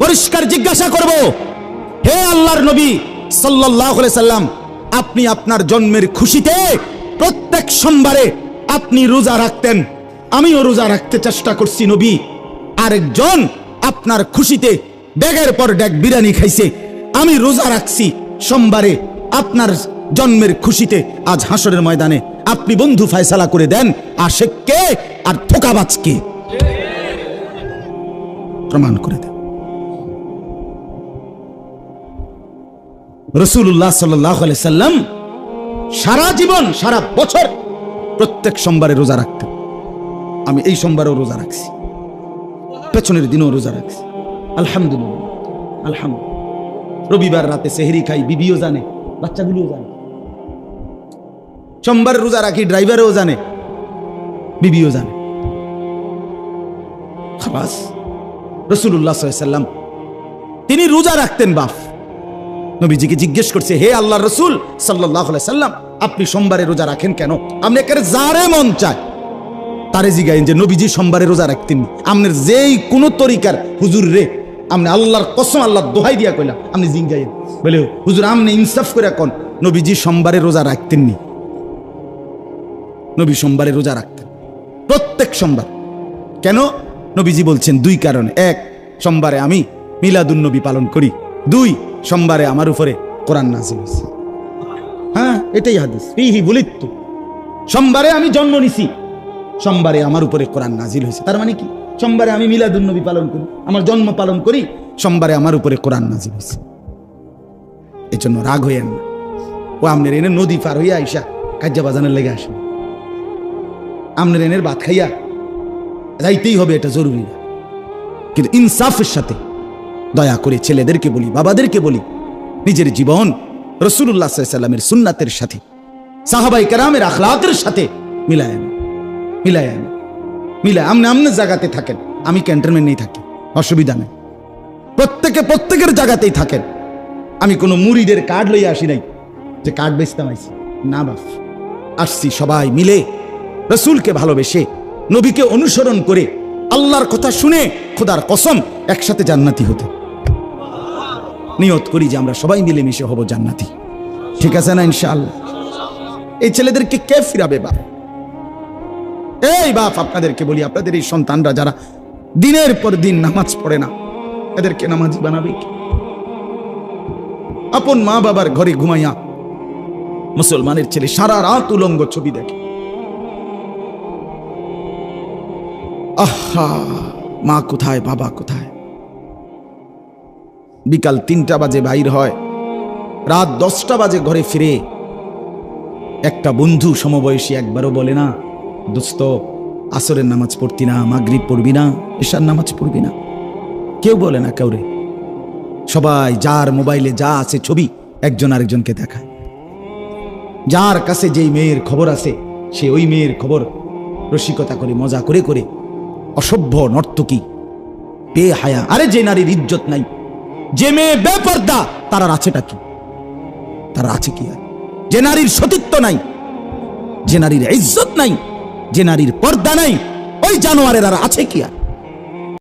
পরিষ্কার জিজ্ঞাসা করব, হে আল্লাহর নবী সাল্লাল্লাহু আলাইহি সাল্লাম, আপনি আপনার জন্মের খুশিতে প্রত্যেক সোমবারে আপনি রোজা রাখতেন, আমিও রোজা রাখতে চেষ্টা করছি নবী। আরেকজন আপনার খুশিতে ড্যাগের পর ড্যাগ বিরিয়ানি খাইছে, আমি রোজা রাখছি সোমবারে আপনার জন্মের খুশিতে। আজ হাসরের ময়দানে আপনি বন্ধু ফয়সালা করে দেন আশিক কে আর ধোঁকাবাজ কে, প্রমাণ করে দেন। রাসূলুল্লাহ সাল্লাল্লাহু আলাইহি সাল্লাম সারা জীবন সারা বছর প্রত্যেক সোমবারে রোজা রাখতেন। আমি এই সোমবারেও রোজা রাখছি, পেছনের দিনও রোজা রাখছি। আলহামদুলিল্লাহ, আলহামদুলিল্লাহ। রবিবার রাতে সেহরি খাই, বিবিও জানে, বাচ্চাগুলোও জানে। সোমবারে রোজা রাখি, ড্রাইভারও জানে, বিবিও জানে। খাবাস রাসূলুল্লাহ সাল্লাল্লাহু আলাইহি সাল্লাম তিনি রোজা রাখতেন। বাপ নবীজিকে জিজ্ঞেস করছে, হে আল্লাহর রাসূল সাল্লাল্লাহু আলাইহি সাল্লাম, আপনি সোমবারে রোজা রাখেন কেন? আপনি একেবারে যারে মন চায় তারে জিগাইন যে নবীজি সোমবারে রোজা রাখতেন। আপনার যেই কোন তরিকার হুজুর রে, আপনি আল্লাহর কসম, আল্লাহর দোহাই দিয়া কইলাম, আপনি জিগাইন বলে, হুজুর আপনি ইনসাফ করে কোন নবীজি সোমবারে রোজা রাখতেননি? নবী সোমবারে রোজা রাখতেন, প্রত্যেক সোমবার। কেন? নবীজি বলছেন দুই কারণে। এক, সোমবারে আমি মিলাদুন নবী পালন করি। দুই, সোমবারে আমার উপরে কোরআন নাযিল হয়েছে। হ্যাঁ, এটাই হাদিস। ফিহি বুলিতু, সোমবারে আমি জন্ম নিছি, সোমবারে আমার উপরে কোরআন নাযিল হয়েছে। তার মানে কি? সোমবারে আমি মিলাদুন নবী পালন করি, আমার জন্ম পালন করি, সোমবারে আমার উপরে কোরআন নাযিল হয়েছে। এই জন্য রাগ হইয়েন না। ও আমনের এনে নদী পার হইয়া আইসা কাজ্জা বাজানের লেগে আসে, আমনের এনের ভাত খাইয়া যাইতেই হবে, এটা জরুরি না। কিন্তু ইনসাফের সাথে দয়া করে ছেলেদেরকে বলি, বাবাদেরকে বলি, নিজের জীবন রাসূলুল্লাহ সাল্লাল্লাহু আলাইহি সাল্লামের সুন্নাতের সাথে, সাহাবায়ে কেরামের আখলাকের সাথে মিলায় আমনে জায়গাতে থাকেন, আমি ক্যান্টনমেন্টেই থাকি, অসুবিধা নেই। প্রত্যেকের জায়গাতেই থাকেন। আমি কোনো মুরিদের কার্ড লইয়া আসি নাই যে কার্ড বেচতাম আইছি, না বাপ। আসছি সবাই মিলে রাসূলকে ভালোবেসে, নবীকে অনুসরণ করে, আল্লাহর কথা শুনে খোদার কসম একসাথে জান্নাতি হতে। নিয়ত করি যে আমরা সবাই মিলেমিশে হব জান্নাতি। ঠিক আছে না ইনশাআল্লাহ? এই ছেলেদেরকে কে ফিরাবে বাপ? এই বাপ আপনাদেরকে বলি, আপনাদের এই সন্তানরা যারা দিনের পর দিন নামাজ পড়ে না, এদেরকে নামাজি বানাবে কি? আপন মা বাবার ঘরে ঘুমাইয়া মুসলমানের ছেলে সারা রাত উলঙ্গ ছবি দেখে। আহা, মা কোথায়, বাবা কোথায়? বিকাল 3টা বাজে বাইর হয়, রাত 10টা বাজে ঘরে ফিরে। একটা বন্ধু সমবয়সী একবারও বলে না, দোস্ত আসরের নামাজ পড়তি না, মাগরিব পড়বি না, এশার নামাজ পড়বি না? কেউ বলে না কাউরে। সবাই যার মোবাইলে যা আছে ছবি একজন আরেকজনকে দেখায়। যার কাছে যেই মেয়ের খবর আছে সে ওই মেয়ের খবর রসিকতা করে, মজা করে করে, অসভ্য নর্তকী, বেহায়া। আরে যে নারীর ইজ্জত নাই, যে মেয়ে বেপর্দা, তার আছেটা কি? তার আছে কি? আর যে নারীর সতীত্ব নাই, যে নারীর ইজ্জত নাই, যে নারীর পর্দা নাই, ওই জানোয়ারের আর আছে কি? আর